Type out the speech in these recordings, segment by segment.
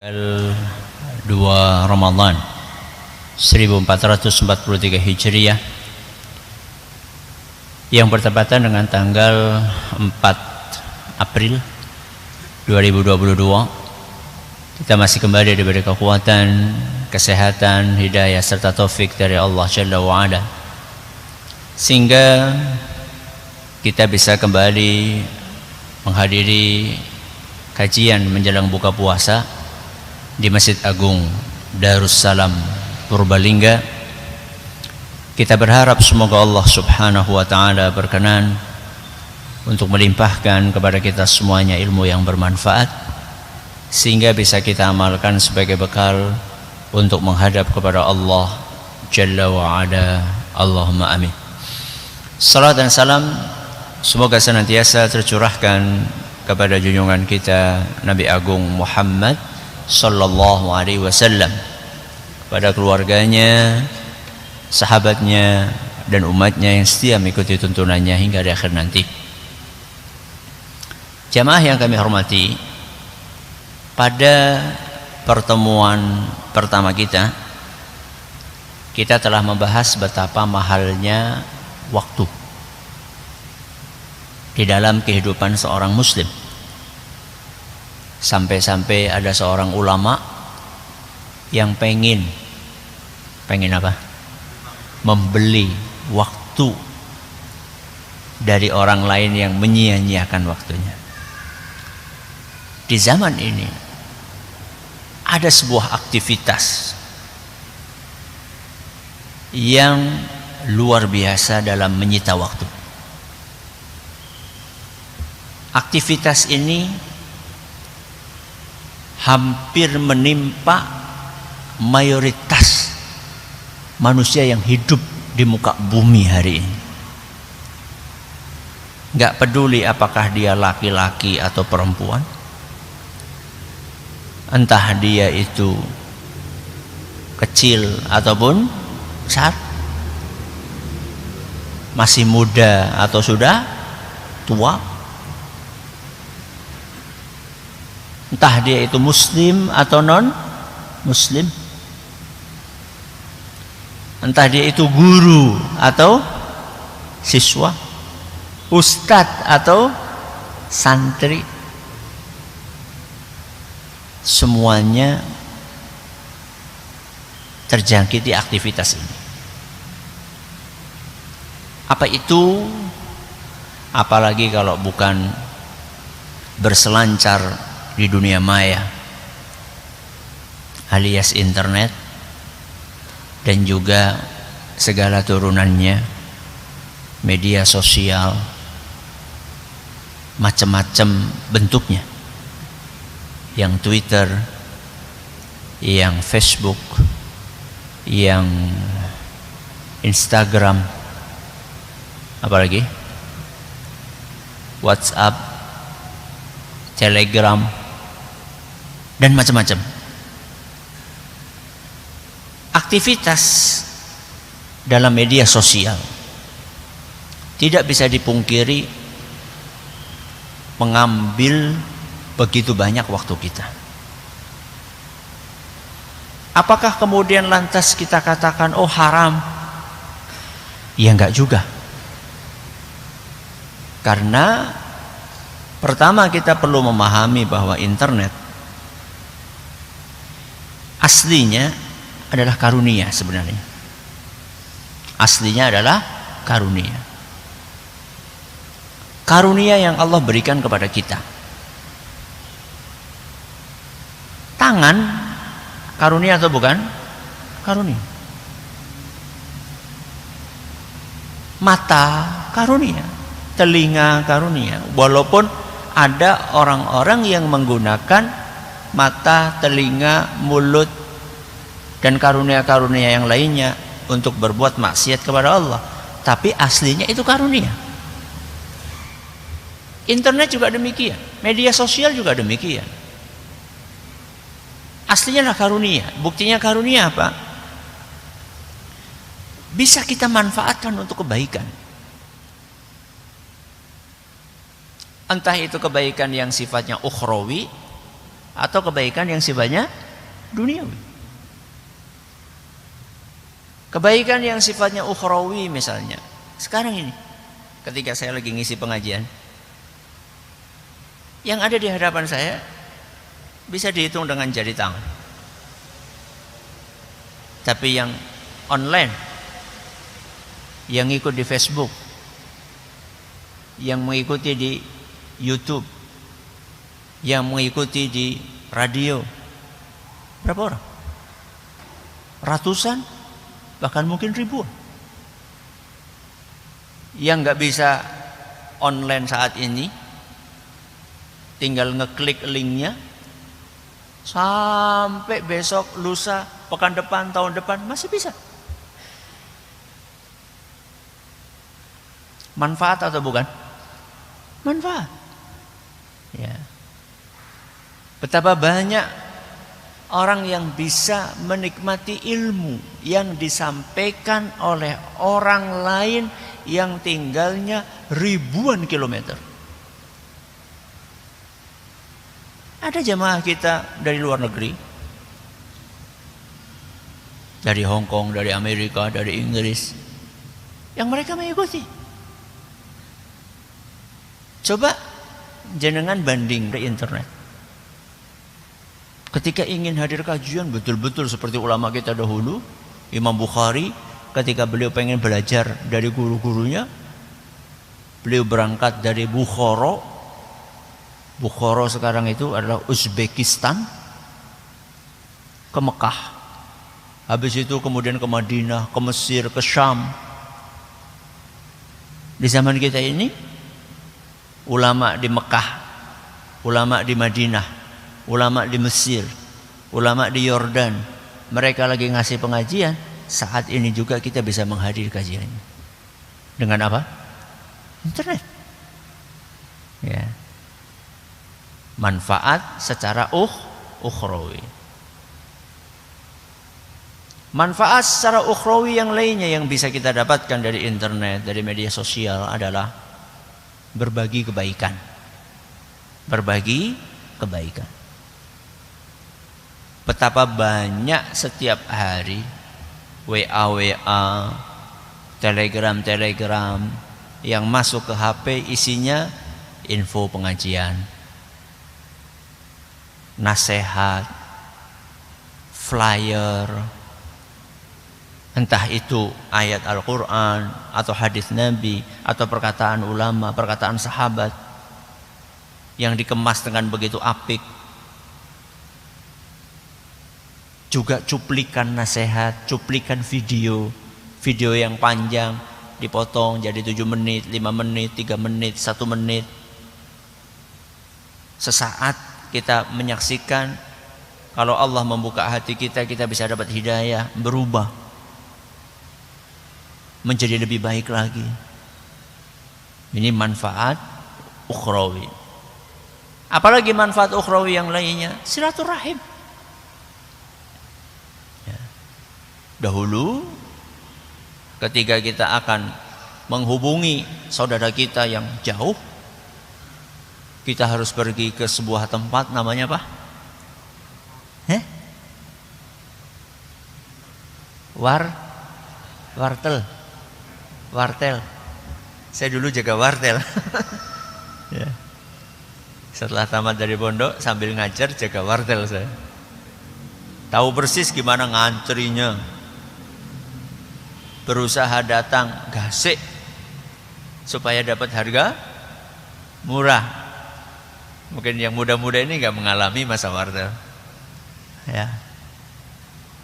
2 Ramadan 1443 Hijriah yang bertepatan dengan tanggal 4 April 2022. Kita masih kembali diberi kekuatan, kesehatan, hidayah serta taufik dari Allah Jalla wa Ala, sehingga kita bisa kembali menghadiri kajian menjelang buka puasa di Masjid Agung Darussalam Purbalingga. Kita berharap semoga Allah Subhanahu wa taala berkenan untuk melimpahkan kepada kita semuanya ilmu yang bermanfaat, sehingga bisa kita amalkan sebagai bekal untuk menghadap kepada Allah Jalla wa Ala. Allahumma amin. Salat dan salam semoga senantiasa tercurahkan kepada junjungan kita Nabi Agung Muhammad sallallahu alaihi wasallam, kepada keluarganya, sahabatnya dan umatnya yang setia mengikuti tuntunannya hingga di akhir nanti. Jamaah yang kami hormati, pada pertemuan pertama kita telah membahas betapa mahalnya waktu di dalam kehidupan seorang muslim. Sampai-sampai ada seorang ulama yang pengen apa? Membeli waktu dari orang lain yang menyia-nyiakan waktunya. Di zaman ini ada sebuah aktivitas yang luar biasa dalam menyita waktu. Aktivitas ini hampir menimpa mayoritas manusia yang hidup di muka bumi hari ini. Gak peduli apakah dia laki-laki atau perempuan, entah dia itu kecil ataupun besar, masih muda atau sudah tua, entah dia itu muslim atau non muslim, entah dia itu guru atau siswa, ustadz atau santri, semuanya terjangkiti aktivitas ini. Apa itu? Apalagi kalau bukan berselancar di dunia maya alias internet dan juga segala turunannya, media sosial macam-macam bentuknya, yang Twitter, yang Facebook, yang Instagram, apalagi WhatsApp, Telegram, dan macam-macam. Aktivitas dalam media sosial tidak bisa dipungkiri mengambil begitu banyak waktu kita. Apakah kemudian lantas kita katakan oh haram? Ya enggak juga. Karena pertama kita perlu memahami bahwa internet aslinya adalah karunia sebenarnya. Aslinya adalah karunia. Karunia yang Allah berikan kepada kita. Tangan karunia atau bukan? Karunia. Mata karunia, telinga karunia. Walaupun ada orang-orang yang menggunakan mata, telinga, mulut dan karunia-karunia yang lainnya untuk berbuat maksiat kepada Allah, tapi aslinya itu karunia. Internet juga demikian, media sosial juga demikian. Aslinya adalah karunia. Buktinya karunia apa? Bisa kita manfaatkan untuk kebaikan. Entah itu kebaikan yang sifatnya ukhrawi atau kebaikan yang sifatnya duniawi. Kebaikan yang sifatnya ukhrawi misalnya. Sekarang ini ketika saya lagi ngisi pengajian, yang ada di hadapan saya bisa dihitung dengan jari tangan. Tapi yang online, yang ikut di Facebook, yang mengikuti di YouTube, yang mengikuti di radio, berapa orang? Ratusan, bahkan mungkin ribuan. Yang nggak bisa online saat ini, tinggal ngeklik linknya, sampai besok, lusa, pekan depan, tahun depan masih bisa. Manfaat atau bukan? Manfaat. Ya. Betapa banyak orang yang bisa menikmati ilmu yang disampaikan oleh orang lain yang tinggalnya ribuan kilometer. Ada jamaah kita dari luar negeri, dari Hong Kong, dari Amerika, dari Inggris, yang mereka mengikuti. Coba jenengan banding di internet. Ketika ingin hadir kajian betul-betul seperti ulama kita dahulu, Imam Bukhari, ketika beliau pengen belajar dari guru-gurunya, beliau berangkat dari Bukhara. Bukhara sekarang itu adalah Uzbekistan, ke Mekah. Habis itu kemudian ke Madinah, ke Mesir, ke Syam. Di zaman kita ini, ulama di Mekah, ulama di Madinah, ulama di Mesir, ulama di Yordan, mereka lagi ngasih pengajian. Saat ini juga kita bisa menghadiri kajiannya. Dengan apa? Internet. Ya. Manfaat secara ukhrawi. Manfaat secara ukhrawi yang lainnya yang bisa kita dapatkan dari internet, dari media sosial adalah berbagi kebaikan. Berbagi kebaikan. Betapa banyak setiap hari WA, Telegram yang masuk ke HP isinya info pengajian, nasihat, flyer, entah itu ayat Al-Quran atau hadis Nabi atau perkataan ulama, perkataan sahabat yang dikemas dengan begitu apik. Juga cuplikan nasihat, cuplikan video yang panjang dipotong jadi 7 menit, 5 menit, 3 menit, 1 menit. Sesaat kita menyaksikan, kalau Allah membuka hati kita, kita bisa dapat hidayah, berubah menjadi lebih baik lagi. Ini manfaat ukhrawi. Apalagi manfaat ukhrawi yang lainnya, silaturahim. Ya. Dahulu ketika kita akan menghubungi saudara kita yang jauh, kita harus pergi ke sebuah tempat, namanya apa? Wartel. Saya dulu jaga wartel. Ya. Setelah tamat dari pondok, sambil ngajar jaga wartel saya. Tahu persis gimana ngantrinya. Berusaha datang gasik supaya dapat harga murah. Mungkin yang muda-muda ini nggak mengalami masa wartel. Ya.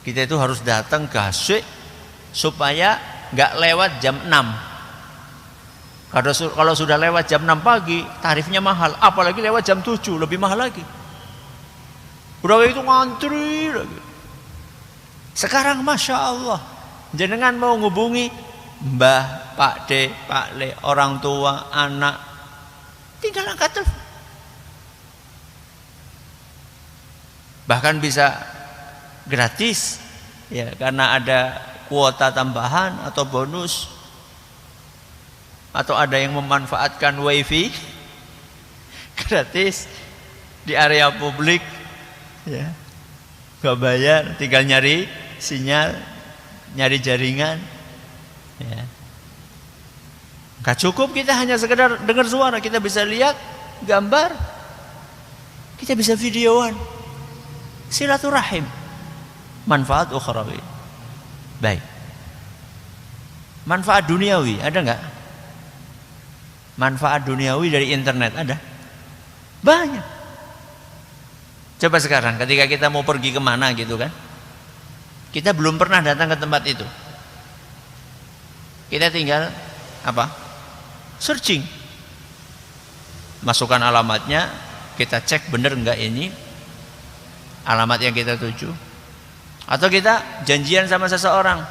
Kita itu harus datang gasik supaya nggak lewat jam 6. Kalau sudah lewat jam 6 pagi, tarifnya mahal. Apalagi lewat jam 7, lebih mahal lagi. Udah itu ngantri lagi. Sekarang Masya Allah, jenengan mau ngubungi Mbah, Pak D, Pak Le, orang tua, anak, tinggal angkat telepon. Bahkan bisa gratis, ya, karena ada kuota tambahan atau bonus, atau ada yang memanfaatkan wifi gratis di area publik, Ya. Nggak bayar, tinggal nyari sinyal, nyari jaringan. Ya. Nggak cukup kita hanya sekedar dengar suara, kita bisa lihat gambar, kita bisa videoan. Silaturahim, manfaat ukhrawi. Baik. Manfaat duniawi ada nggak? Manfaat duniawi dari internet ada? Banyak. Coba sekarang ketika kita mau pergi kemana gitu kan, kita belum pernah datang ke tempat itu, kita tinggal apa? Searching, masukkan alamatnya, kita cek bener nggak ini alamat yang kita tuju. Atau kita janjian sama seseorang,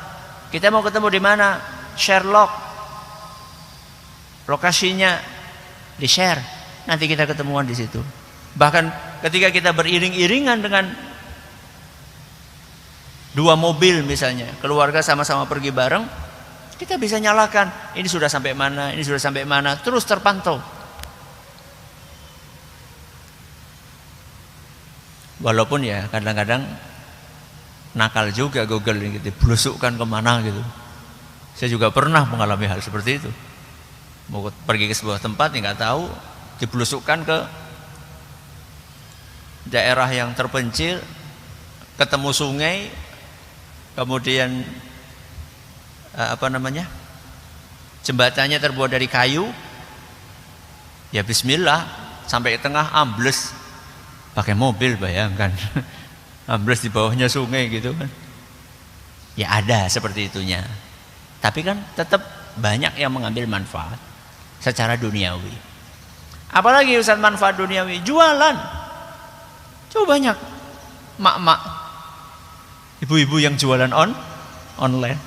kita mau ketemu di mana, Sherlock, lokasinya di share, nanti kita ketemuan di situ. Bahkan ketika kita beriring-iringan dengan dua mobil misalnya, keluarga sama-sama pergi bareng, kita bisa nyalakan, ini sudah sampai mana, ini sudah sampai mana, terus terpantau. Walaupun ya kadang-kadang nakal juga Google ini, gitu, belusukkan kemana gitu. Saya juga pernah mengalami hal seperti itu. Mau pergi ke sebuah tempat nggak tahu, dibelusukkan ke daerah yang terpencil, ketemu sungai, kemudian jembatannya terbuat dari kayu, ya bismillah, sampai tengah ambles, pakai mobil, bayangkan. Ambles di bawahnya sungai gitu kan. Ya ada seperti itunya, tapi kan tetap banyak yang mengambil manfaat secara duniawi. Apalagi Ustaz manfaat duniawi, jualan. Coba banyak mak-mak, ibu-ibu yang jualan online.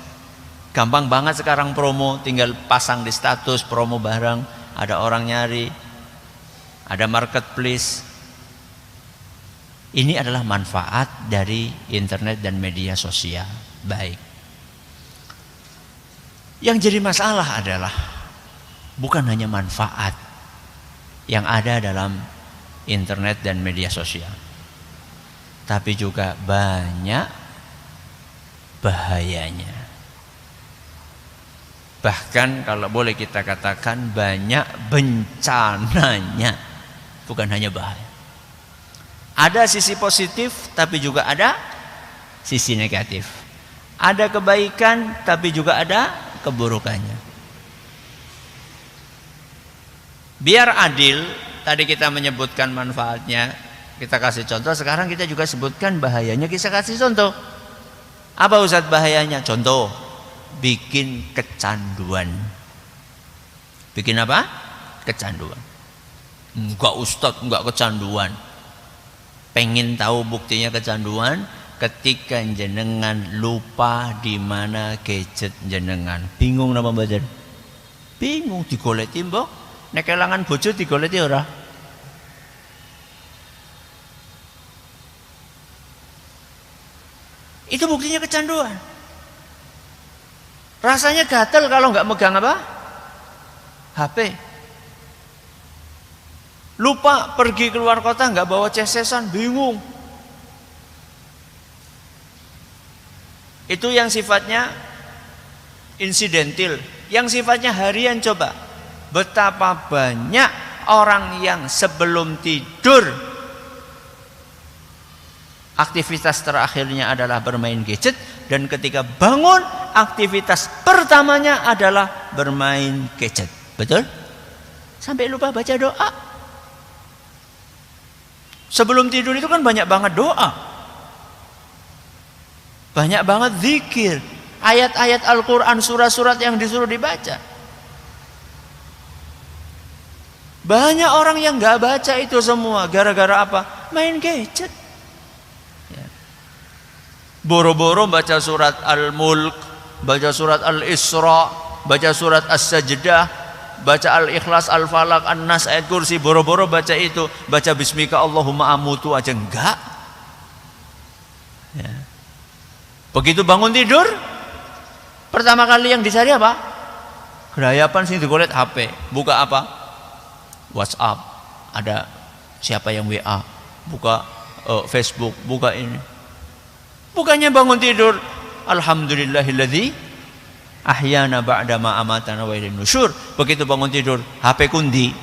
Gampang banget sekarang promo, tinggal pasang di status promo barang, ada orang nyari, ada marketplace. Ini adalah manfaat dari internet dan media sosial. Baik. Yang jadi masalah adalah bukan hanya manfaat yang ada dalam internet dan media sosial, tapi juga banyak bahayanya. Bahkan kalau boleh kita katakan banyak bencananya, bukan hanya bahaya. Ada sisi positif tapi juga ada sisi negatif. Ada kebaikan tapi juga ada keburukannya. Biar adil, tadi kita menyebutkan manfaatnya, kita kasih contoh, sekarang kita juga sebutkan bahayanya, kita kasih contoh. Apa Ustaz bahayanya? Contoh, bikin kecanduan. Bikin apa? Kecanduan. Enggak Ustaz, enggak kecanduan. Pengen tahu buktinya kecanduan? Ketika jenengan lupa di mana gadget jenengan. Bingung nama badan? Bingung, digoleti mbok. Nek kelangan bojo digoleti ora? Itu buktinya kecanduan. Rasanya gatel kalau nggak megang apa? HP. Lupa pergi keluar kota nggak bawa cesesan, bingung. Itu yang sifatnya insidentil. Yang sifatnya harian, coba. Betapa banyak orang yang sebelum tidur aktivitas terakhirnya adalah bermain gadget, dan ketika bangun aktivitas pertamanya adalah bermain gadget. Betul? Sampai lupa baca doa. Sebelum tidur itu kan banyak banget doa, banyak banget zikir, ayat-ayat Al-Quran, surat-surat yang disuruh dibaca. Banyak orang yang gak baca itu semua gara-gara apa? Main gadget. Boro-boro baca surat Al-Mulk, baca surat Al-Isra, baca surat As-Sajdah, baca Al-Ikhlas, Al-Falaq, An-Nas, ayat kursi, boro-boro baca itu. Baca Bismika Allahumma amutu aja enggak. Ya. Begitu bangun tidur, pertama kali yang dicari apa? Gerayapan sing digolet HP. Buka apa? WhatsApp. Ada siapa yang WA? Buka Facebook, buka ini. Bukannya bangun tidur, alhamdulillahilladzi ahyana ba'da ma amatana wa ilaihin nusyur. Begitu bangun tidur, HP kundi.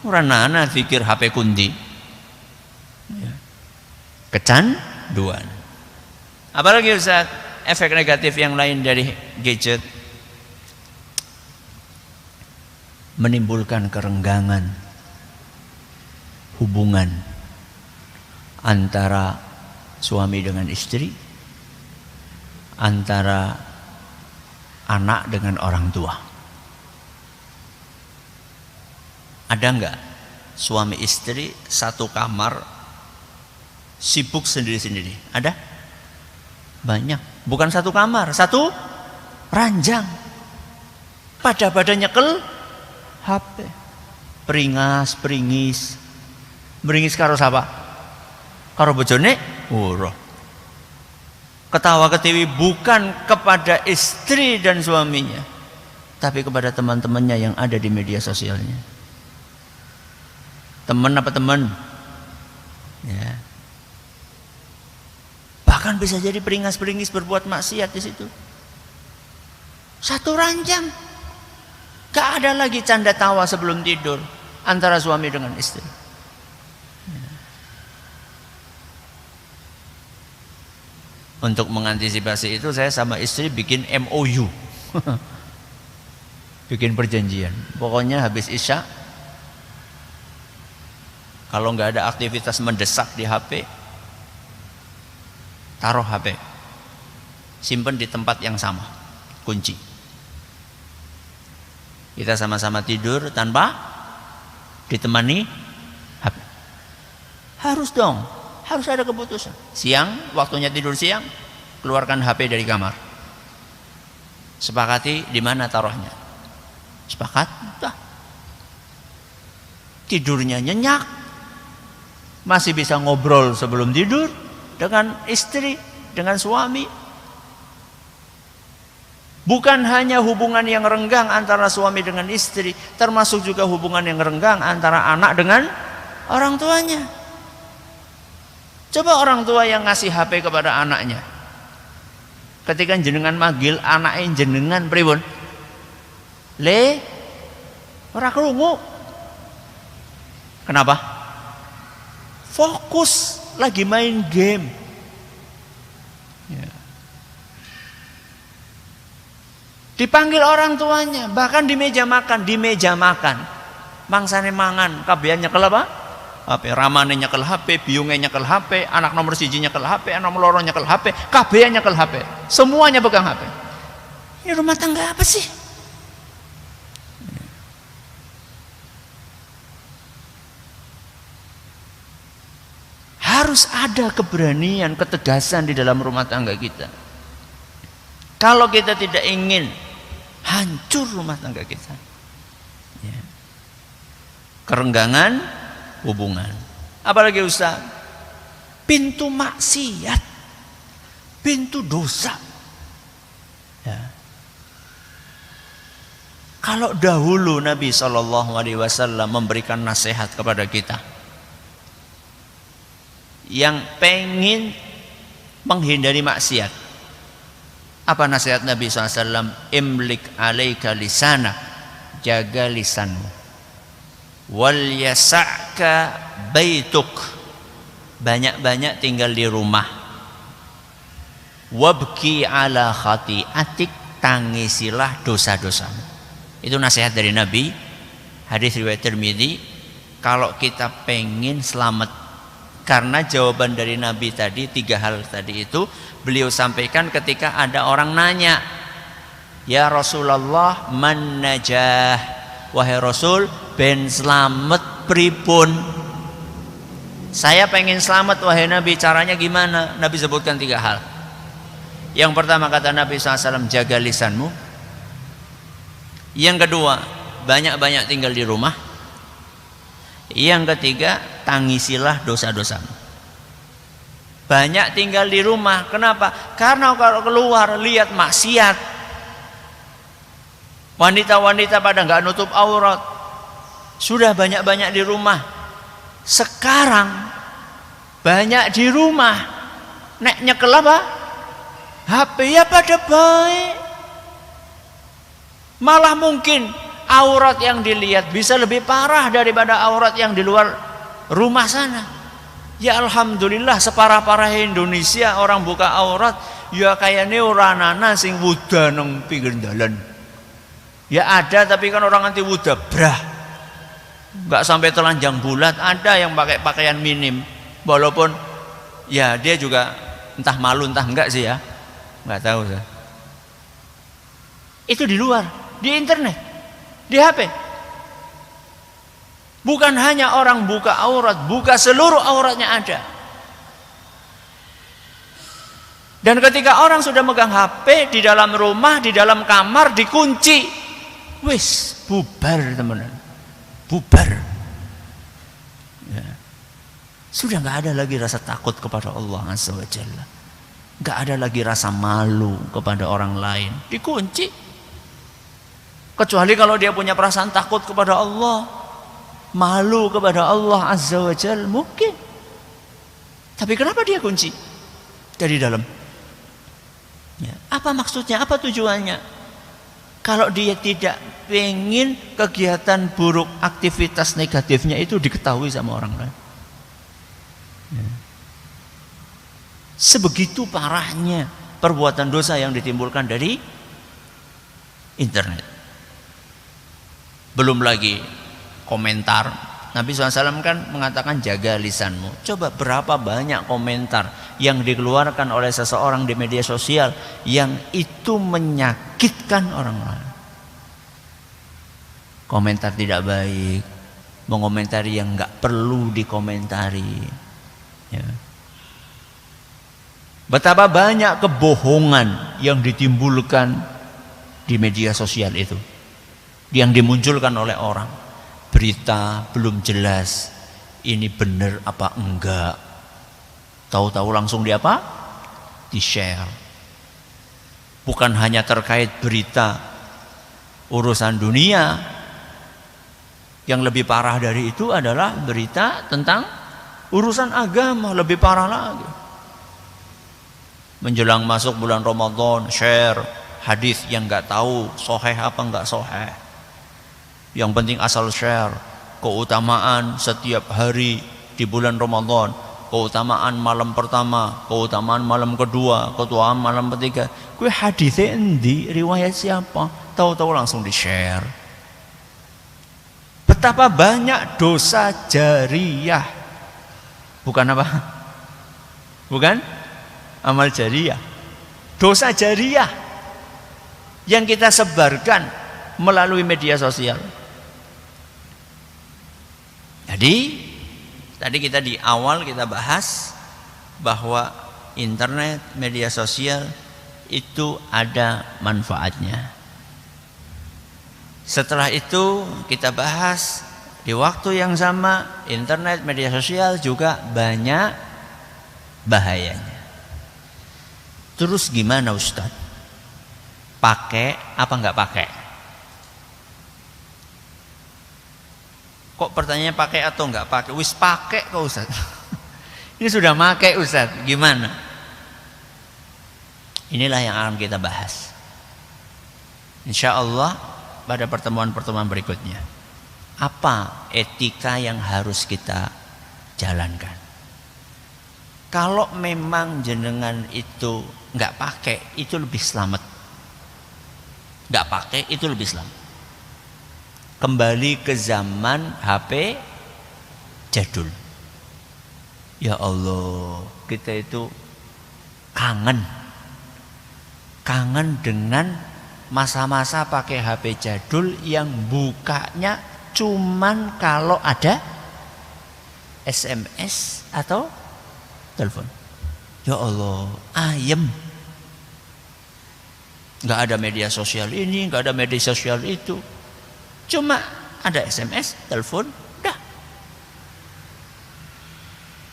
Muranana pikir HP kundi. Ya. Kecanduan. Apalagi Ustaz, efek negatif yang lain dari gadget, menimbulkan kerenggangan hubungan antara suami dengan istri, antara anak dengan orang tua. Ada enggak suami istri satu kamar sibuk sendiri-sendiri? Ada? Banyak. Bukan satu kamar, satu ranjang. Pada badannya nyekel HP. Peringas, peringis. Meringis karo siapa? Karo bojone? Ora. Ketawa ketiwi bukan kepada istri dan suaminya, tapi kepada teman-temannya yang ada di media sosialnya. Teman apa teman? Ya. Bahkan bisa jadi peringas-peringis berbuat maksiat di situ. Satu ranjang. Gak ada lagi canda tawa sebelum tidur antara suami dengan istri. Untuk mengantisipasi itu, saya sama istri bikin MOU. Bikin perjanjian. Pokoknya habis Isya, kalau nggak ada aktivitas mendesak di HP, taruh HP, simpen di tempat yang sama, kunci. Kita sama-sama tidur tanpa ditemani HP. Harus dong, harus ada keputusan. Siang, waktunya tidur siang, keluarkan HP dari kamar. Sepakati di mana taruhnya. Sepakat? Dah. Tidurnya nyenyak. Masih bisa ngobrol sebelum tidur dengan istri, dengan suami. Bukan hanya hubungan yang renggang antara suami dengan istri, termasuk juga hubungan yang renggang antara anak dengan orang tuanya. Coba orang tua yang ngasih HP kepada anaknya, ketika jenengan manggil anaknya jenengan pripun? Le, ora krungu. Kenapa? Fokus lagi main game. Ya. Dipanggil orang tuanya, bahkan di meja makan, mangsane mangan, kabehan nyekel apa? HP, ramane nyekel HP, biunge nyekel HP, anak nomor 1 nyekel HP, anak nomor 2 nyekel HP, kabehan nyekel HP, semuanya pegang HP. Ini rumah tangga apa sih? Harus ada keberanian, ketegasan di dalam rumah tangga kita. Kalau kita tidak ingin hancur rumah tangga kita, ya. Kerenggangan hubungan. Apalagi Ustaz, pintu maksiat, pintu dosa. Ya. Kalau dahulu Nabi SAW memberikan nasihat kepada kita yang pengen menghindari maksiat, apa nasihat Nabi SAW? Imlik alaika lisana, jaga lisanmu. Wal yasa'ka baituk, banyak-banyak tinggal di rumah. Wabki ala khati'atik, tangisilah dosa-dosamu. Itu nasihat dari Nabi. Hadis riwayat Tirmidzi. Kalau kita pengen selamat, karena jawaban dari Nabi tadi, 3 hal tadi itu beliau sampaikan ketika ada orang nanya, ya Rasulullah, man najah, wahai Rasul, ben selamat pripun? Saya pengen selamat wahai Nabi, caranya gimana? Nabi sebutkan 3 hal. Yang pertama kata Nabi SAW, jaga lisanmu. Yang kedua, banyak-banyak tinggal di rumah. Yang ketiga, tangisilah dosa-dosamu. Banyak tinggal di rumah, kenapa? Karena kalau keluar lihat maksiat, wanita-wanita pada nggak nutup aurat, sudah banyak-banyak di rumah. Sekarang banyak di rumah. Nek nyekel apa? HP ya pada baik. Malah mungkin aurat yang dilihat bisa lebih parah daripada aurat yang di luar rumah sana. Ya alhamdulillah separah-parah Indonesia orang buka aurat ya kayaknya orang anak sing wuda nang pinggir dalan. Ya ada tapi kan orang anti wuda brah. Enggak sampai telanjang bulat, ada yang pakai pakaian minim. Walaupun ya dia juga entah malu entah enggak sih ya. Enggak tahu saya. Itu di luar, di internet, di HP. Bukan hanya orang buka aurat, buka seluruh auratnya ada. Dan ketika orang sudah megang HP di dalam rumah, di dalam kamar, dikunci, wis bubar teman-teman, bubar. Ya. Sudah nggak ada lagi rasa takut kepada Allah Azza wa Jalla, nggak ada lagi rasa malu kepada orang lain, dikunci. Kecuali kalau dia punya perasaan takut kepada Allah, malu kepada Allah Azza wa Jalla mungkin. Tapi kenapa dia kunci dari dalam? Ya, apa maksudnya? Apa tujuannya? Kalau dia tidak ingin kegiatan buruk, aktivitas negatifnya itu diketahui sama orang lain. Ya. Sebegitu parahnya perbuatan dosa yang ditimbulkan dari internet. Belum lagi komentar. Nabi SAW kan mengatakan jaga lisanmu. Coba berapa banyak komentar yang dikeluarkan oleh seseorang di media sosial yang itu menyakitkan orang lain. Komentar tidak baik, mengomentari yang nggak perlu dikomentari. Ya. Betapa banyak kebohongan yang ditimbulkan di media sosial itu, yang dimunculkan oleh orang. Berita belum jelas ini benar apa enggak, tahu-tahu langsung di share. Bukan hanya terkait berita urusan dunia, yang lebih parah dari itu adalah berita tentang urusan agama, lebih parah lagi. Menjelang masuk bulan Ramadan, share hadis yang enggak tahu sahih apa enggak sahih. Yang penting asal share keutamaan setiap hari di bulan Ramadan, keutamaan malam pertama, keutamaan malam kedua, keutamaan malam ketiga. Kue hadisnya endi, riwayat siapa? Tahu-tahu langsung di-share. Betapa banyak dosa jariyah. Bukan apa? Bukan amal jariyah. Dosa jariyah yang kita sebarkan melalui media sosial. Jadi tadi kita di awal kita bahas bahwa internet, media sosial itu ada manfaatnya. Setelah itu kita bahas di waktu yang sama internet, media sosial juga banyak bahayanya. Terus gimana Ustaz? Pakai apa enggak pakai? Kok pertanyaannya pakai atau enggak pakai? Wis pakai kok Ustaz. Ini sudah pakai Ustaz. Gimana? Inilah yang akan kita bahas. Insya Allah pada pertemuan-pertemuan berikutnya. Apa etika yang harus kita jalankan? Kalau memang jenengan itu enggak pakai, itu lebih selamat. Enggak pakai itu lebih selamat. Kembali ke zaman HP jadul. Ya Allah, kita itu kangen dengan masa-masa pakai HP jadul yang bukanya cuman kalau ada SMS atau telepon. Ya Allah, ayem. Nggak ada media sosial ini, nggak ada media sosial itu. Cuma ada SMS, telepon, dah.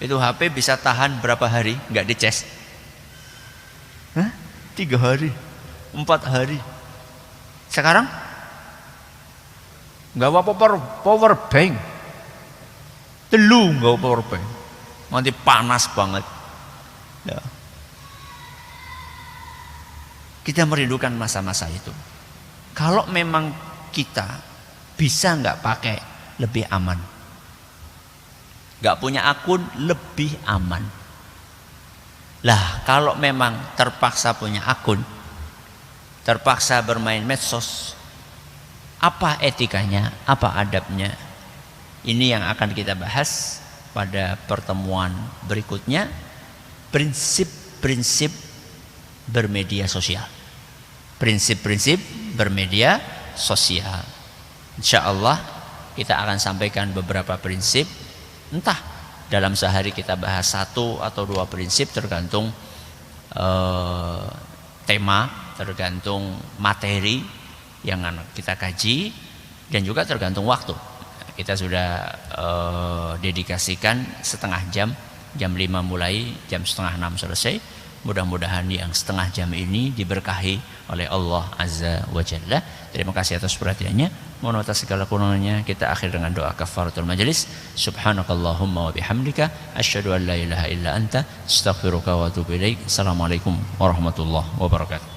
Itu HP bisa tahan berapa hari? Nggak dicas. 3 hari, 4 hari. Sekarang nggak apa power bank. Telu nggak power bank. nanti panas banget. Ya. Kita merindukan masa-masa itu. Kalau memang kita bisa nggak pakai, lebih aman. Nggak punya akun, lebih aman. Lah, kalau memang terpaksa punya akun, terpaksa bermain medsos, apa etikanya, apa adabnya? Ini yang akan kita bahas pada pertemuan berikutnya. Prinsip-prinsip bermedia sosial. Prinsip-prinsip bermedia sosial. Insya Allah kita akan sampaikan beberapa prinsip. Entah dalam sehari kita bahas 1 atau 2 prinsip, tergantung tema, tergantung materi yang kita kaji, dan juga tergantung waktu. Kita sudah dedikasikan setengah jam, jam 5 mulai, jam setengah 6 selesai. Mudah-mudahan yang setengah jam ini diberkahi oleh Allah Azza wa Jalla. Terima kasih atas perhatiannya. Mohon atas segala kurangnya kita akhir dengan doa kafaratul majelis. Subhanakallahumma wa bihamdika asyhadu an la ilaha illa anta astaghfiruka wa atubu ilaik. Assalamualaikum warahmatullahi wabarakatuh.